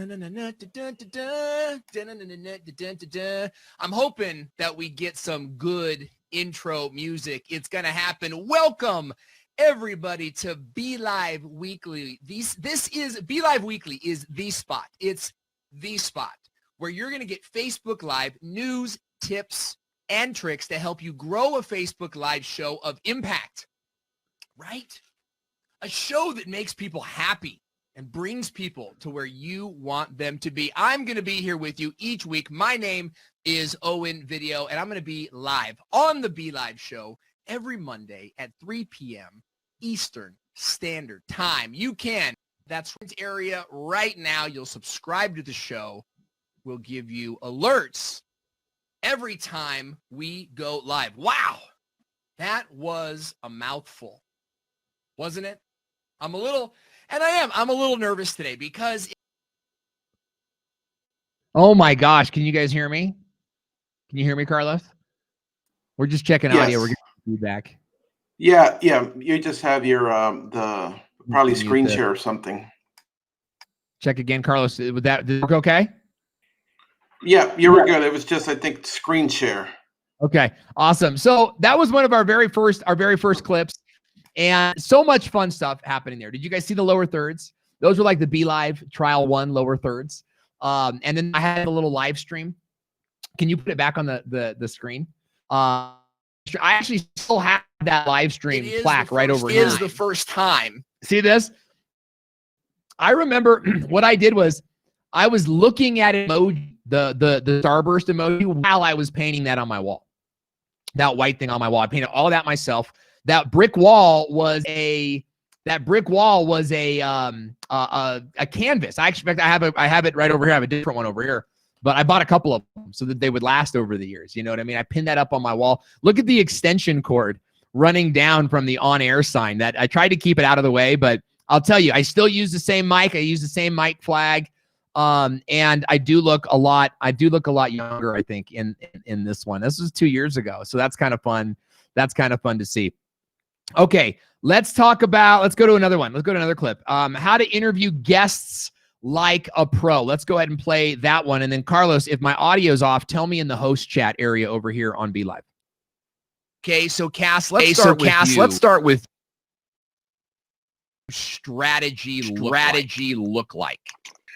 hoping that we get some good intro music. It's gonna happen. Welcome everybody to BeLive Weekly. This is BeLive Weekly is the spot. It's the spot where you're going to get Facebook Live news, tips, and tricks to help you grow a Facebook Live show of impact, right? A show that makes people happy and brings people to where you want them to be. I'm going to be here with you each week. My name is Owen Video, and I'm going to be live on the BeLive show every Monday at 3 p.m. Eastern Standard Time. You can. That's area right now. You'll subscribe to the show. We'll give you alerts every time we go live. Wow. That was a mouthful, wasn't it? I'm a little nervous today because. Oh my gosh. Can you guys hear me? Can you hear me, Carlos? We're just checking audio. We're getting feedback. Yeah. You just have your probably screen share or something. Check again, Carlos. Did that work okay? Yeah, you were good. It was just, I think, screen share. Okay, awesome. So that was one of our very first clips, and so much fun stuff happening there. Did you guys see the lower thirds? Those were like the BeLive trial 1 lower thirds. And then I had a little live stream. Can you put it back on the screen? I actually still have that live stream plaque right over here. It is the first time. See this? I remember what I did was I was looking at emoji, the starburst emoji, while I was painting that on my wall. That white thing on my wall. I painted all of that myself. That brick wall was a canvas. I expect I have it right over here. I have a different one over here. But I bought a couple of them so that they would last over the years. You know what I mean? I pinned that up on my wall. Look at the extension cord running down from the on-air sign. That I tried to keep it out of the way, but I'll tell you, I still use the same mic. I use the same mic flag. And I do look a lot younger, I think, in this one. This was 2 years ago. So that's kind of fun. That's kind of fun to see. Okay, let's go to another one. Let's go to another clip. How to interview guests like a pro. Let's go ahead and play that one. And then Carlos, if my audio's off, tell me in the host chat area over here on BeLive. Okay, so Cass, let's start with strategy look like.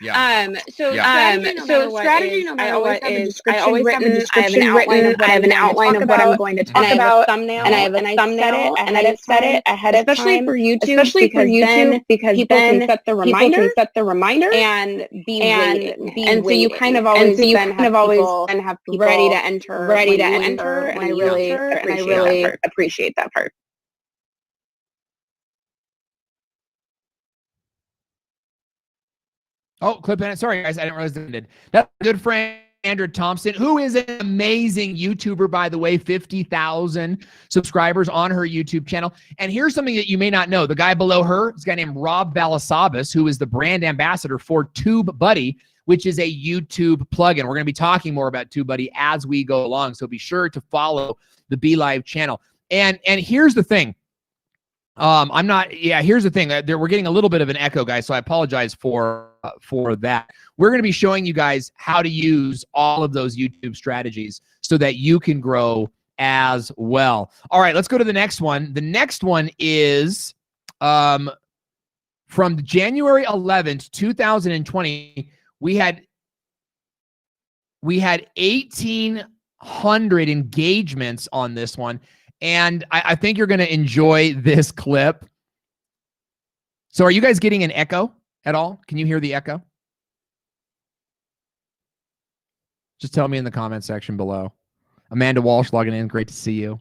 Yeah. Strategy, no matter what, is I always have a description written. I have an outline of what I'm going to talk about, and I have a thumbnail, and I set it ahead of time, especially for YouTube, because people can set the reminder, and be waiting. And so you kind of always then have people ready to enter, and I really appreciate that part. Oh, clip in it. Sorry, guys. I didn't realize it did. That's a good friend, Andrew Thompson, who is an amazing YouTuber, by the way, 50,000 subscribers on her YouTube channel. And here's something that you may not know. The guy below her is a guy named Rob Balasabas, who is the brand ambassador for TubeBuddy, which is a YouTube plugin. We're going to be talking more about TubeBuddy as we go along. So be sure to follow the BeLive channel. And here's the thing. Here's the thing. We're getting a little bit of an echo, guys, so I apologize for that. We're going to be showing you guys how to use all of those YouTube strategies so that you can grow as well. All right, let's go to the next one. The next one is from January 11th, 2020. We had 1,800 engagements on this one. And I think you're going to enjoy this clip. So are you guys getting an echo at all? Can you hear the echo? Just tell me in the comment section below. Amanda Walsh logging in. Great to see you.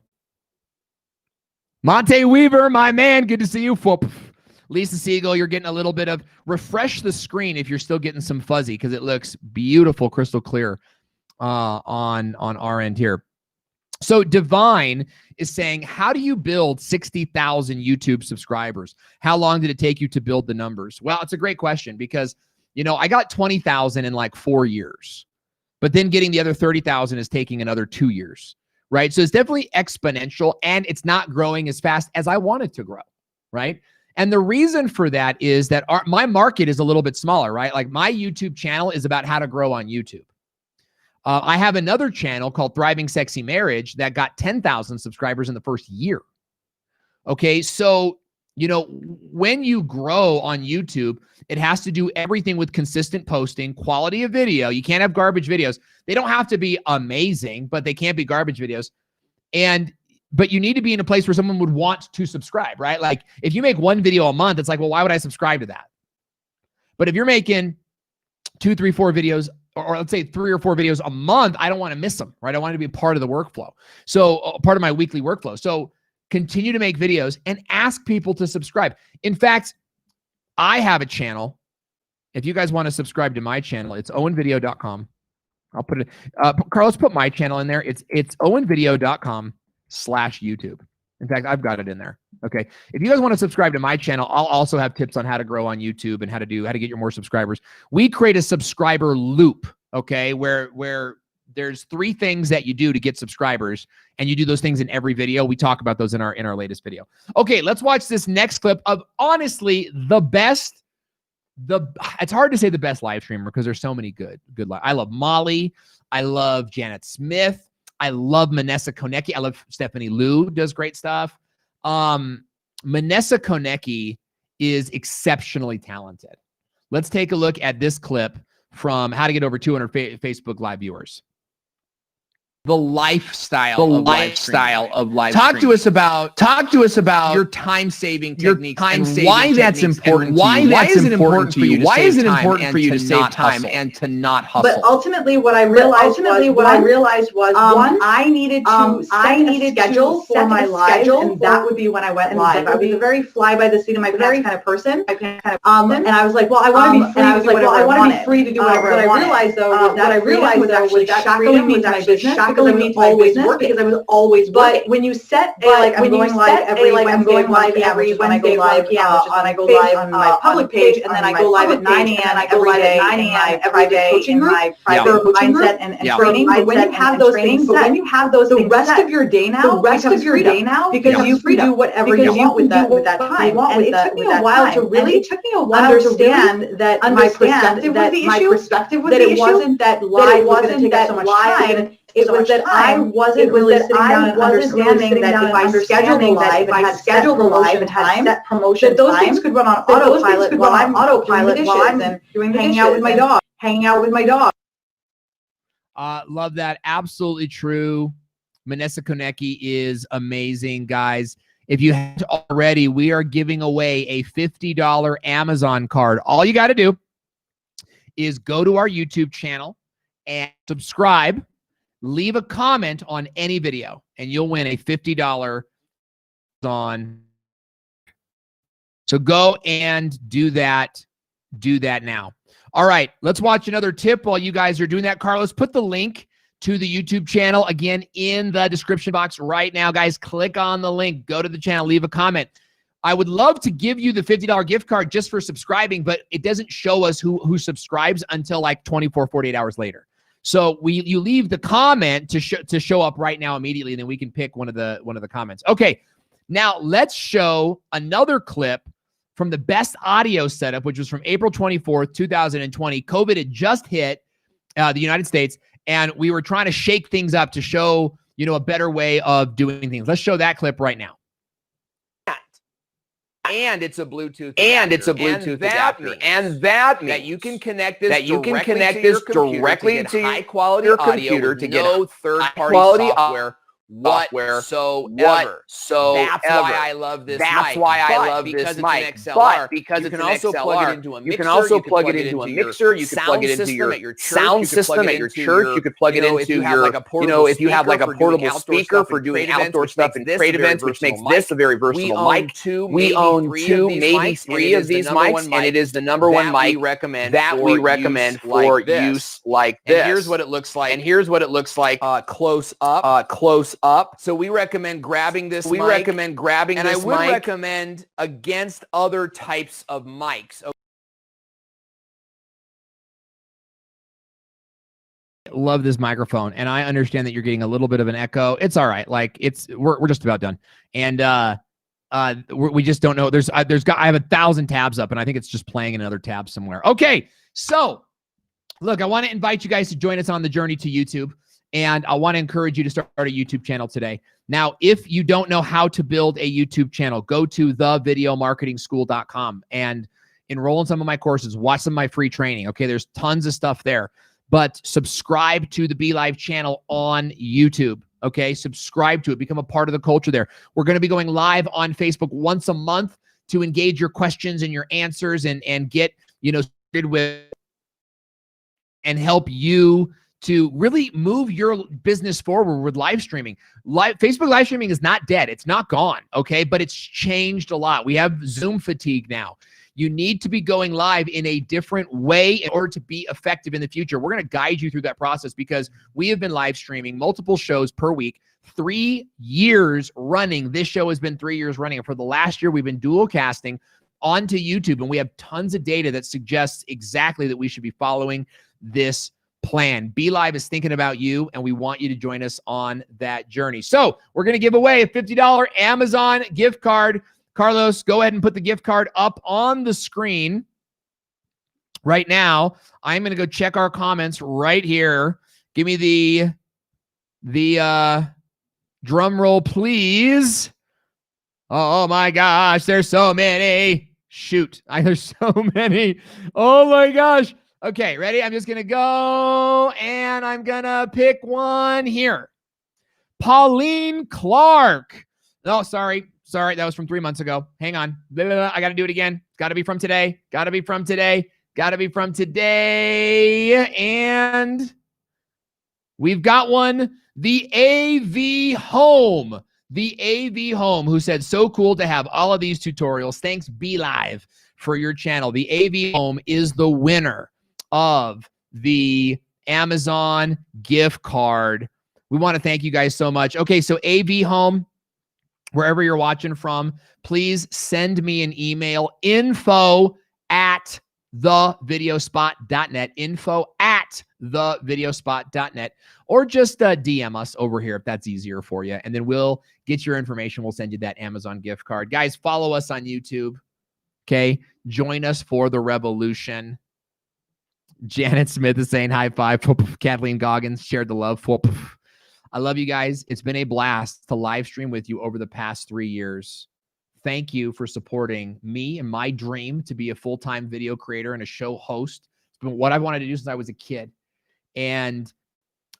Monte Weaver, my man. Good to see you. Lisa Siegel, you're getting a little bit of refresh the screen if you're still getting some fuzzy because it looks beautiful, crystal clear on our end here. So Divine is saying, how do you build 60,000 YouTube subscribers? How long did it take you to build the numbers? Well, it's a great question because, you know, I got 20,000 in like 4 years, but then getting the other 30,000 is taking another 2 years, right? So it's definitely exponential and it's not growing as fast as I want it to grow, right? And the reason for that is that my market is a little bit smaller, right? Like my YouTube channel is about how to grow on YouTube. I have another channel called Thriving Sexy Marriage that got 10,000 subscribers in the first year. Okay, so, you know, when you grow on YouTube, it has to do everything with consistent posting, quality of video. You can't have garbage videos. They don't have to be amazing, but they can't be garbage videos. But you need to be in a place where someone would want to subscribe, right? Like if you make one video a month, it's like, well, why would I subscribe to that? But if you're making 2, 3, 4 videos, or let's say 3 or 4 videos a month, I don't want to miss them, right? I want to be a part of the workflow. So part of my weekly workflow. So continue to make videos and ask people to subscribe. In fact, I have a channel. If you guys want to subscribe to my channel, it's owenvideo.com. I'll put it, Carlos, put my channel in there. It's owenvideo.com/YouTube. In fact, I've got it in there. Okay. If you guys want to subscribe to my channel, I'll also have tips on how to grow on YouTube and how to get your more subscribers. We create a subscriber loop, okay, where there's 3 things that you do to get subscribers, and you do those things in every video. We talk about those in our latest video. Okay, let's watch this next clip of honestly the best it's hard to say the best live streamer because there's so many good I love Molly. I love Janet Smith. I love Manessa Konecki. I love Stephanie Liu, does great stuff. Manessa Konecki is exceptionally talented. Let's take a look at this clip from How to Get Over 200 Facebook Live viewers. The lifestyle of live streaming. Talk to us about your time-saving techniques and why that's important. Why is it important for you? Why is it important for you to save time and to not hustle? But ultimately, what I realized was one, I needed to set a schedule for my lives, and that would be when I went live. I was a very fly by the seat of my pants kind of person. And I was like, well, I want to be free. And I was like, well, I want to be free to do whatever I want. What I realized though was that shackling me to my business. Because I was always working. But when you set I'm going live every Wednesday when I go live on my public page, and then I go live at 9 a.m. I go live at 9 a.m. every day coaching group, my private mindset and training. But when you have those things set, the rest of your day now, because you can do whatever you want with that time. And it took me a while to really understand that my perspective was the issue. That it wasn't that live was going to take up so much time. It was that I wasn't really sitting down and understanding that if I scheduled the live and had scheduled the live and had set promotion that those things could run on autopilot while I'm doing hanging out with my dog. Love that. Absolutely true. Manessa Konecki is amazing, guys. If you haven't already, we are giving away a $50 Amazon card. All you got to do is go to our YouTube channel and subscribe. Leave a comment on any video, and you'll win a $50 on. So go and do that. Do that now. All right, let's watch another tip while you guys are doing that. Carlos, put the link to the YouTube channel again in the description box right now, guys. Click on the link. Go to the channel. Leave a comment. I would love to give you the $50 gift card just for subscribing, but it doesn't show us who subscribes until like 24, 48 hours later. So you leave the comment to show up right now immediately, and then we can pick one of the comments. Okay, now let's show another clip from the best audio setup, which was from April 24th, 2020. COVID had just hit the United States, and we were trying to shake things up to show a better way of doing things. Let's show that clip right now. And it's a Bluetooth adapter. And that means that you can connect this directly to your high quality computer to get no third-party software whatsoever. That's why I love this mic. But because you can also plug it into a mixer, you can plug it into your sound system at your church. You could plug it into your, if you have like a portable speaker for doing outdoor stuff and trade events, which makes this a very versatile mic. We own two, maybe three of these mics, and it is the number one mic that we recommend for use like this. And here's what it looks like. Close up. So we recommend grabbing this mic. And I would recommend against other types of mics. Love this microphone, and I understand that you're getting a little bit of an echo. It's all right. Like we're just about done. And we just don't know. I have 1,000 tabs up, and I think it's just playing in another tab somewhere. Okay. So look, I want to invite you guys to join us on the journey to YouTube. And I want to encourage you to start a YouTube channel today. Now, if you don't know how to build a YouTube channel, go to thevideomarketingschool.com and enroll in some of my courses, watch some of my free training. Okay, there's tons of stuff there. But subscribe to the BeLive channel on YouTube. Okay, subscribe to it. Become a part of the culture there. We're going to be going live on Facebook once a month to engage your questions and your answers and get started with and help you to really move your business forward with live streaming. Facebook live streaming is not dead. It's not gone, okay? But it's changed a lot. We have Zoom fatigue now. You need to be going live in a different way in order to be effective in the future. We're going to guide you through that process because we have been live streaming multiple shows per week, 3 years running. This show has been 3 years running. And for the last year, we've been dual casting onto YouTube, and we have tons of data that suggests exactly that we should be following this plan. BeLive is thinking about you, and we want you to join us on that journey. So we're going to give away a $50 Amazon gift card. Carlos, go ahead and put the gift card up on the screen. right now, I'm going to go check our comments right here. Give me the drum roll, please. Oh my gosh, there's so many. Shoot, there's so many. Oh my gosh. Okay, ready? I'm just going to go and I'm going to pick one here. Pauline Clark. Oh, sorry. That was from 3 months ago. Hang on. I got to do it again. It's got to be from today. Got to be from today. And we've got one. The AV Home. The AV Home, who said, so cool to have all of these tutorials. Thanks, BeLive, for your channel. The AV Home is the winner of the Amazon gift card. We want to thank you guys so much. Okay, so AV Home, wherever you're watching from, please send me an email, info@thevideospot.net, info@thevideospot.net, or just DM us over here if that's easier for you, and then we'll get your information. We'll send you that Amazon gift card. Guys, follow us on YouTube, okay? Join us for the revolution. Janet Smith is saying high five. Kathleen Goggins shared the love. I love you guys. It's been a blast to live stream with you over the past 3 years. Thank you for supporting me and my dream to be a full-time video creator and a show host. It's been what I wanted to do since I was a kid. And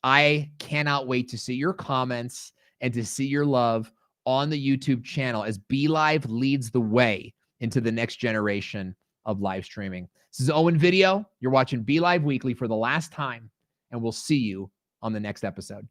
I cannot wait to see your comments and to see your love on the YouTube channel as BeLive leads the way into the next generation of live streaming. This is Owen Video. You're watching BeLive Weekly for the last time, and we'll see you on the next episode.